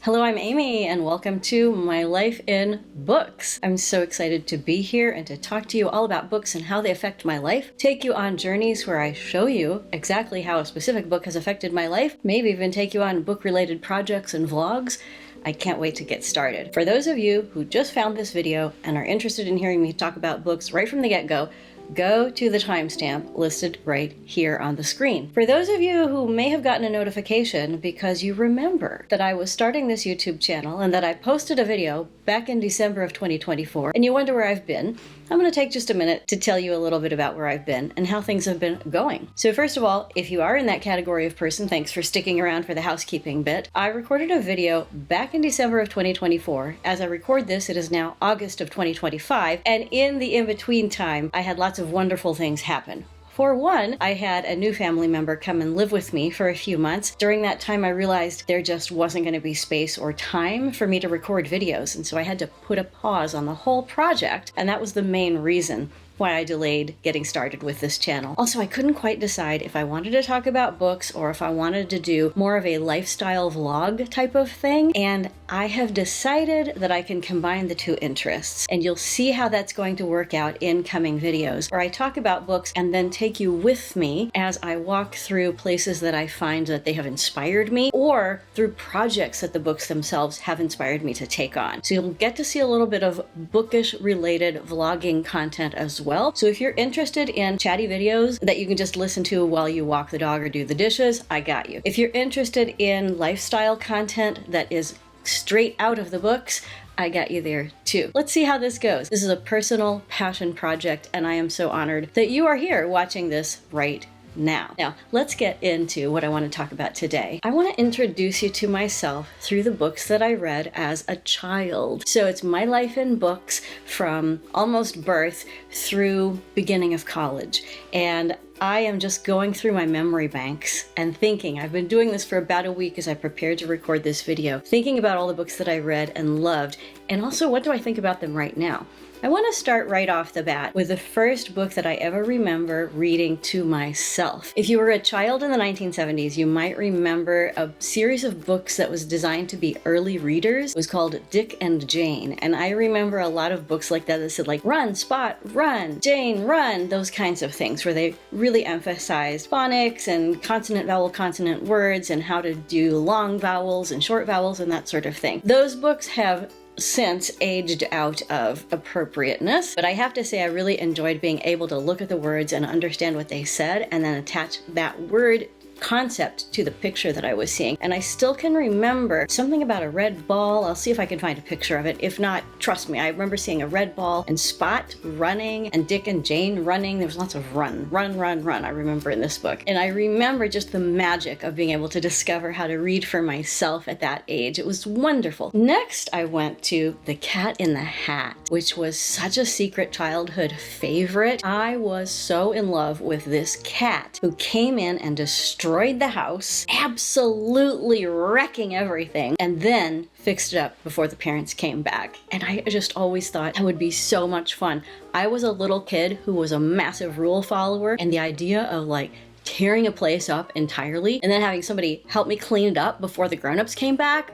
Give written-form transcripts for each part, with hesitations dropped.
Hello, I'm Amy, and welcome to My Life in Books. I'm so excited to be here and to talk to you all about books and how they affect my life, take you on journeys where I show you exactly how a specific book has affected my life, maybe even take you on book-related projects and vlogs. I can't wait to get started. For those of you who just found this video and are interested in hearing me talk about books right from the get-go, go to the timestamp listed right here on the screen. For those of you who may have gotten a notification because you remember that I was starting this YouTube channel and that I posted a video back in December of 2024, and you wonder where I've been, I'm going to take just a minute to tell you a little bit about where I've been and how things have been going. So first of all, if you are in that category of person, thanks for sticking around for the housekeeping bit. I recorded a video back in December of 2024. As I record this, it is now August of 2025, and in the in-between time, I had lots of wonderful things happen. For one, I had a new family member come and live with me for a few months. During that time, I realized there just wasn't going to be space or time for me to record videos, and so I had to put a pause on the whole project, and that was the main reason why I delayed getting started with this channel. Also, I couldn't quite decide if I wanted to talk about books or if I wanted to do more of a lifestyle vlog type of thing, and I have decided that I can combine the two interests, and you'll see how that's going to work out in coming videos, where I talk about books and then take you with me as I walk through places that I find that they have inspired me, or through projects that the books themselves have inspired me to take on. So you'll get to see a little bit of bookish related vlogging content as well. So if you're interested in chatty videos that you can just listen to while you walk the dog or do the dishes, I got you. If you're interested in lifestyle content that is straight out of the books, I got you there too. Let's see how this goes. This is a personal passion project, and I am so honored that you are here watching this right now. Now, let's get into what I want to talk about today. I want to introduce you to myself through the books that I read as a child. So it's my life in books from almost birth through beginning of college. And I am just going through my memory banks and thinking, I've been doing this for about a week as I prepared to record this video, thinking about all the books that I read and loved, and also what do I think about them right now. I want to start right off the bat with the first book that I ever remember reading to myself. If you were a child in the 1970s, you might remember a series of books that was designed to be early readers. It was called Dick and Jane, and I remember a lot of books like that said like, run, Spot, run, Jane, run, those kinds of things, where they really emphasized phonics and consonant, vowel, consonant words and how to do long vowels and short vowels and that sort of thing. Those books have since aged out of appropriateness, but I have to say I really enjoyed being able to look at the words and understand what they said and then attach that word concept to the picture that I was seeing. And I still can remember something about a red ball. I'll see if I can find a picture of it. If not, trust me, I remember seeing a red ball and Spot running and Dick and Jane running. There was lots of run, I remember in this book. And I remember just the magic of being able to discover how to read for myself at that age. It was wonderful. Next, I went to The Cat in the Hat, which was such a secret childhood favorite. I was so in love with this cat who came in and destroyed the house, absolutely wrecking everything, and then fixed it up before the parents came back. And I just always thought that would be so much fun. I was a little kid who was a massive rule follower, and the idea of like tearing a place up entirely and then having somebody help me clean it up before the grown-ups came back,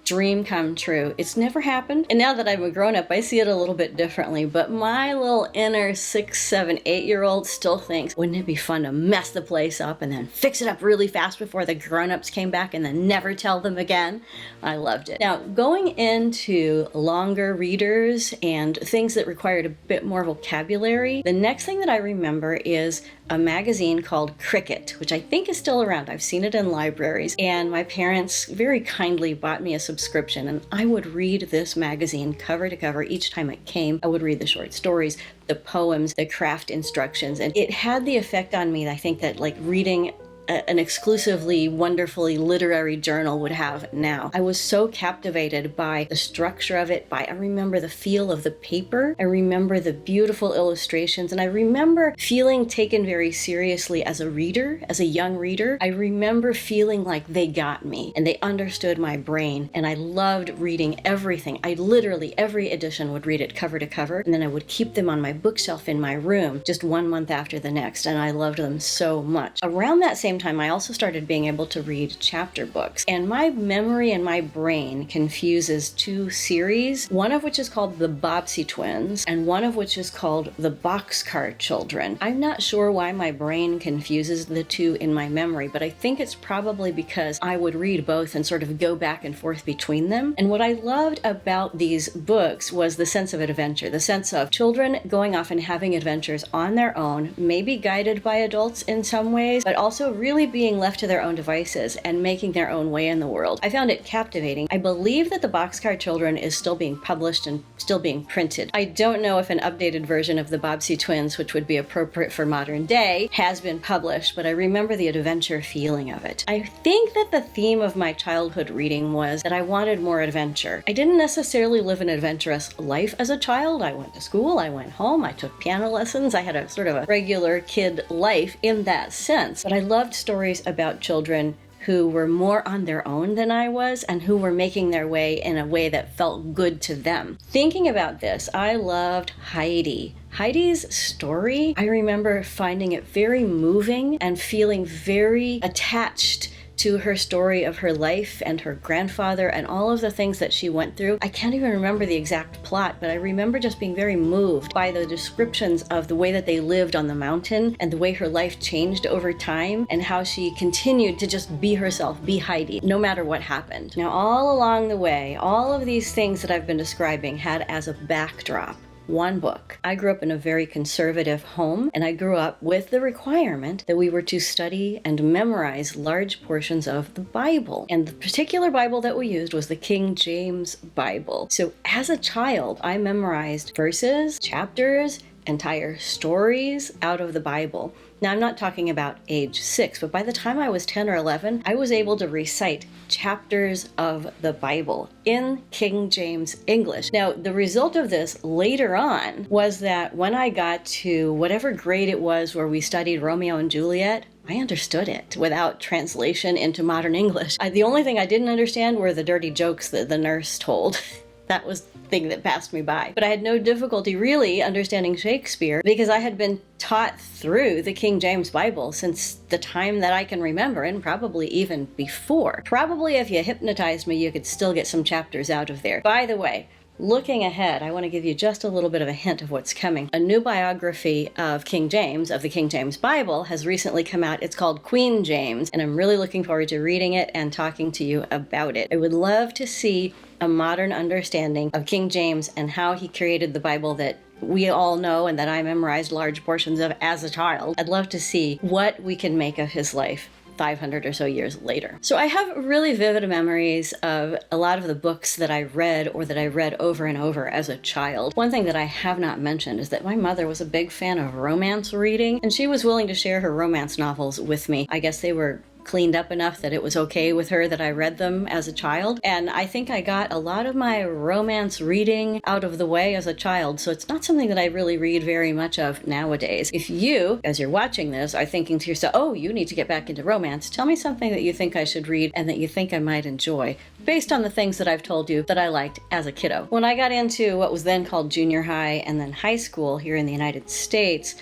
dream come true. It's never happened. And now that I'm a grown-up, I see it a little bit differently, but my little inner 6, 7, 8-year-old still thinks, wouldn't it be fun to mess the place up and then fix it up really fast before the grown-ups came back and then never tell them again? I loved it. Now, going into longer readers and things that required a bit more vocabulary, the next thing that I remember is a magazine called Cricket, which I think is still around. I've seen it in libraries, and my parents very kindly bought me a subscription, and I would read this magazine cover to cover each time it came. I would read the short stories, the poems, the craft instructions, and it had the effect on me, I think, that like reading an exclusively wonderfully literary journal would have now. I was so captivated by the structure of it, I remember the feel of the paper, I remember the beautiful illustrations, and I remember feeling taken very seriously as a reader, as a young reader. I remember feeling like they got me and they understood my brain, and I loved reading everything. I literally, every edition would read it cover to cover, and then I would keep them on my bookshelf in my room just 1 month after the next, and I loved them so much. Around that same same time, I also started being able to read chapter books. And my memory and my brain confuses two series, one of which is called the Bobbsey Twins, and one of which is called the Boxcar Children. I'm not sure why my brain confuses the two in my memory, but I think it's probably because I would read both and sort of go back and forth between them. And what I loved about these books was the sense of adventure, the sense of children going off and having adventures on their own, maybe guided by adults in some ways, but also really being left to their own devices and making their own way in the world. I found it captivating. I believe that the Boxcar Children is still being published and still being printed. I don't know if an updated version of the Bobbsey Twins, which would be appropriate for modern day, has been published, but I remember the adventure feeling of it. I think that the theme of my childhood reading was that I wanted more adventure. I didn't necessarily live an adventurous life as a child. I went to school, I went home, I took piano lessons, I had a sort of a regular kid life in that sense. But I loved stories about children who were more on their own than I was and who were making their way in a way that felt good to them. Thinking about this, I loved Heidi. Heidi's story, I remember finding it very moving and feeling very attached to her story of her life and her grandfather and all of the things that she went through. I can't even remember the exact plot, but I remember just being very moved by the descriptions of the way that they lived on the mountain and the way her life changed over time and how she continued to just be herself, be Heidi, no matter what happened. Now, all along the way, all of these things that I've been describing had as a backdrop one book. I grew up in a very conservative home, and I grew up with the requirement that we were to study and memorize large portions of the Bible. And the particular Bible that we used was the King James Bible. So as a child, I memorized verses, chapters, entire stories out of the Bible. Now, I'm not talking about age 6, but by the time I was 10 or 11, I was able to recite chapters of the Bible in King James English. Now, the result of this later on was that when I got to whatever grade it was where we studied Romeo and Juliet, I understood it without translation into modern English. The only thing I didn't understand were the dirty jokes that the nurse told. That was the thing that passed me by. But I had no difficulty really understanding Shakespeare because I had been taught through the King James Bible since the time that I can remember, and probably even before. Probably if you hypnotized me, you could still get some chapters out of there. By the way, looking ahead, I want to give you just a little bit of a hint of what's coming. A new biography of King James, of the King James Bible, has recently come out. It's called Queen James, and I'm really looking forward to reading it and talking to you about it. I would love to see a modern understanding of King James and how he created the Bible that we all know and that I memorized large portions of as a child. I'd love to see what we can make of his life 500 or so years later. So I have really vivid memories of a lot of the books that I read or that I read over and over as a child. One thing that I have not mentioned is that my mother was a big fan of romance reading, and she was willing to share her romance novels with me. I guess they were cleaned up enough that it was okay with her that I read them as a child. And I think I got a lot of my romance reading out of the way as a child, so it's not something that I really read very much of nowadays. If you, as you're watching this, are thinking to yourself, oh, you need to get back into romance, tell me something that you think I should read and that you think I might enjoy, based on the things that I've told you that I liked as a kiddo. When I got into what was then called junior high and then high school here in the United States,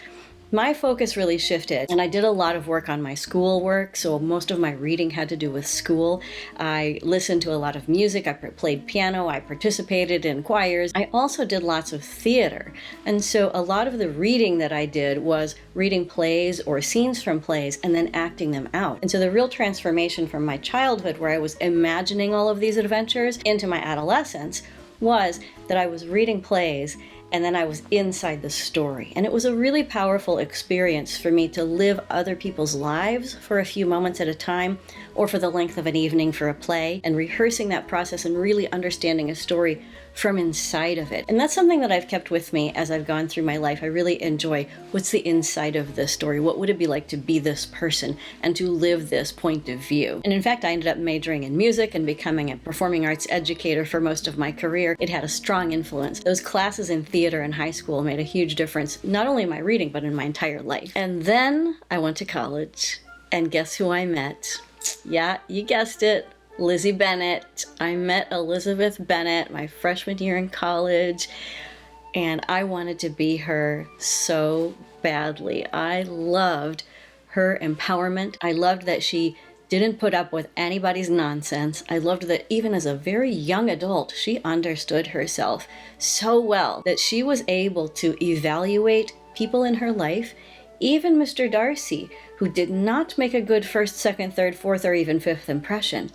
my focus really shifted, and I did a lot of work on my school work, so most of my reading had to do with school. I listened to a lot of music, I played piano, I participated in choirs. I also did lots of theater, and so a lot of the reading that I did was reading plays or scenes from plays and then acting them out. And so the real transformation from my childhood, where I was imagining all of these adventures, into my adolescence was that I was reading plays and then I was inside the story. And it was a really powerful experience for me to live other people's lives for a few moments at a time, or for the length of an evening for a play, and rehearsing that process and really understanding a story from inside of it. And that's something that I've kept with me as I've gone through my life. I really enjoy what's the inside of this story. What would it be like to be this person and to live this point of view? And in fact, I ended up majoring in music and becoming a performing arts educator for most of my career. It had a strong influence. Those classes in theater in high school made a huge difference, not only in my reading, but in my entire life. And then I went to college, and guess who I met? Yeah, you guessed it. Lizzie Bennet. I met Elizabeth Bennet my freshman year in college, and I wanted to be her so badly. I loved her empowerment. I loved that she didn't put up with anybody's nonsense. I loved that even as a very young adult, she understood herself so well that she was able to evaluate people in her life, even Mr. Darcy, who did not make a good first, second, third, fourth, or even fifth impression,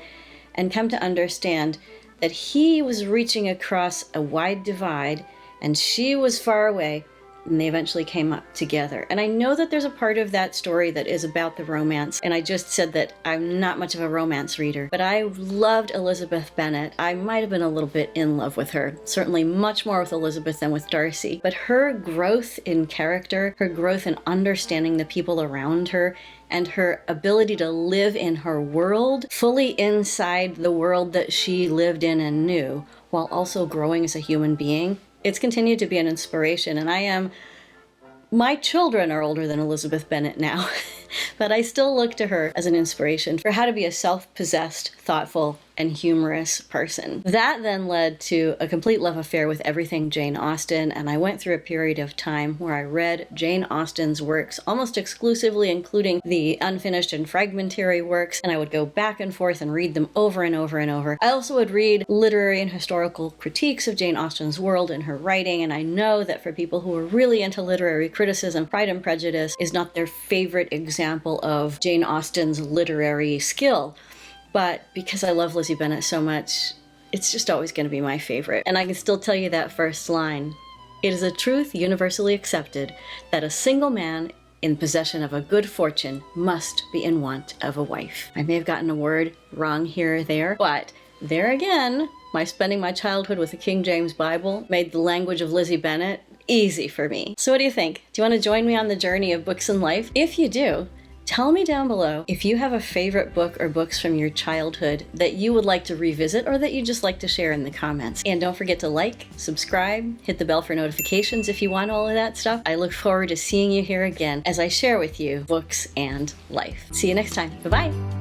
and come to understand that he was reaching across a wide divide and she was far away, and they eventually came up together. And I know that there's a part of that story that is about the romance, and I just said that I'm not much of a romance reader, but I loved Elizabeth Bennet. I might have been a little bit in love with her, certainly much more with Elizabeth than with Darcy, but her growth in character, her growth in understanding the people around her, and her ability to live in her world, fully inside the world that she lived in and knew, while also growing as a human being, it's continued to be an inspiration. And my children are older than Elizabeth Bennet now, but I still look to her as an inspiration for how to be a self-possessed, thoughtful, and humorous person. That then led to a complete love affair with everything Jane Austen, and I went through a period of time where I read Jane Austen's works almost exclusively, including the unfinished and fragmentary works, and I would go back and forth and read them over and over and over. I also would read literary and historical critiques of Jane Austen's world and her writing, and I know that for people who are really into literary criticism, Pride and Prejudice is not their favorite example of Jane Austen's literary skill. But because I love Lizzie Bennet so much, it's just always going to be my favorite. And I can still tell you that first line. It is a truth universally accepted that a single man in possession of a good fortune must be in want of a wife. I may have gotten a word wrong here or there, but there again, my spending my childhood with the King James Bible made the language of Lizzie Bennet easy for me. So what do you think? Do you want to join me on the journey of books and life? If you do, tell me down below if you have a favorite book or books from your childhood that you would like to revisit or that you just like to share in the comments. And don't forget to like, subscribe, hit the bell for notifications if you want all of that stuff. I look forward to seeing you here again as I share with you books and life. See you next time. Bye-bye.